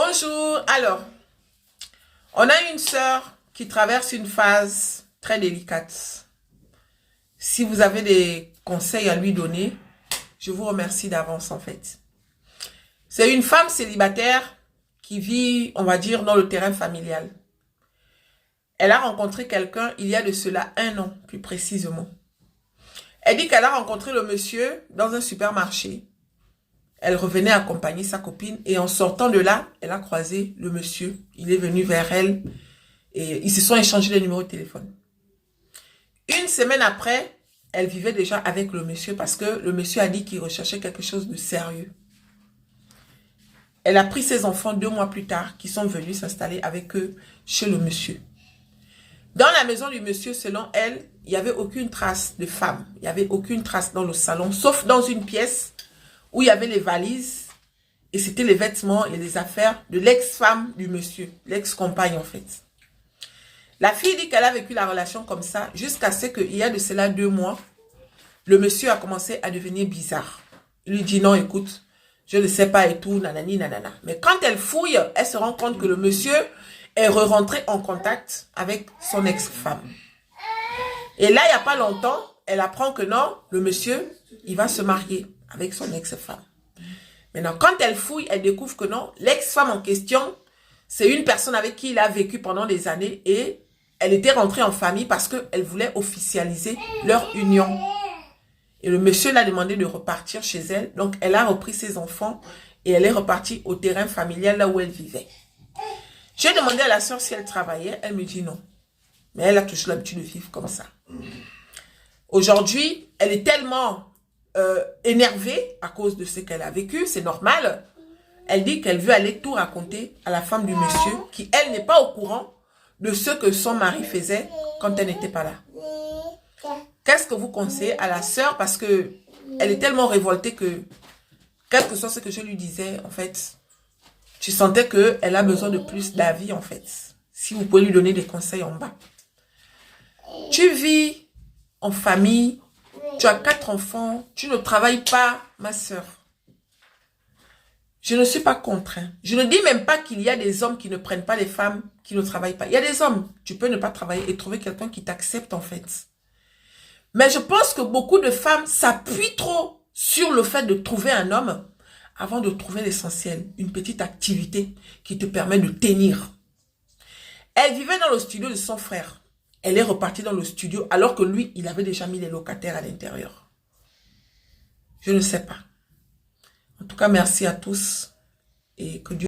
Bonjour. Alors, on a une sœur qui traverse une phase très délicate. Si vous avez des conseils à lui donner, je vous remercie d'avance en fait. C'est une femme célibataire qui vit, on va dire, dans le terrain familial. Elle a rencontré quelqu'un il y a de cela 1 an, plus précisément. Elle dit qu'elle a rencontré le monsieur dans un supermarché. Elle revenait accompagner sa copine et en sortant de là, elle a croisé le monsieur. Il est venu vers elle et ils se sont échangés les numéros de téléphone. 1 semaine après, elle vivait déjà avec le monsieur parce que le monsieur a dit qu'il recherchait quelque chose de sérieux. Elle a pris ses enfants 2 mois plus tard qui sont venus s'installer avec eux chez le monsieur. Dans la maison du monsieur, selon elle, il n'y avait aucune trace de femme. Il n'y avait aucune trace dans le salon, sauf dans une pièce où il y avait les valises et c'était les vêtements et les affaires de l'ex-femme du monsieur, l'ex-compagne en fait. La fille dit qu'elle a vécu la relation comme ça jusqu'à ce qu'il y a de cela 2 mois, le monsieur a commencé à devenir bizarre. Il lui dit non, écoute, je ne sais pas et tout, nanani, nanana. Mais quand elle fouille, elle se rend compte que le monsieur est re-rentré en contact avec son ex-femme. Et là, il n'y a pas longtemps, elle apprend que non, le monsieur, il va se marier avec son ex-femme. Maintenant, quand elle fouille, elle découvre que non, l'ex-femme en question, c'est une personne avec qui il a vécu pendant des années et elle était rentrée en famille parce qu'elle voulait officialiser leur union. Et le monsieur l'a demandé de repartir chez elle. Donc, elle a repris ses enfants et elle est repartie au terrain familial là où elle vivait. J'ai demandé à la sœur si elle travaillait. Elle me dit non. Mais elle a toujours l'habitude de vivre comme ça. Aujourd'hui, elle est tellement énervée à cause de ce qu'elle a vécu. C'est normal. Elle dit qu'elle veut aller tout raconter à la femme du monsieur qui, elle, n'est pas au courant de ce que son mari faisait quand elle n'était pas là. Qu'est-ce que vous conseillez à la sœur? Parce que elle est tellement révoltée que, quel que soit ce que je lui disais, en fait, tu sentais qu'elle a besoin de plus d'avis, en fait. Si vous pouvez lui donner des conseils en bas. Tu vis en famille, tu as 4 enfants, tu ne travailles pas, ma sœur. Je ne suis pas contre. Je ne dis même pas qu'il y a des hommes qui ne prennent pas les femmes qui ne travaillent pas. Il y a des hommes, tu peux ne pas travailler et trouver quelqu'un qui t'accepte, en fait. Mais je pense que beaucoup de femmes s'appuient trop sur le fait de trouver un homme avant de trouver l'essentiel, une petite activité qui te permet de tenir. Elle vivait dans le studio de son frère. Elle est repartie dans le studio alors que lui, il avait déjà mis les locataires à l'intérieur. Je ne sais pas. En tout cas, merci à tous et que Dieu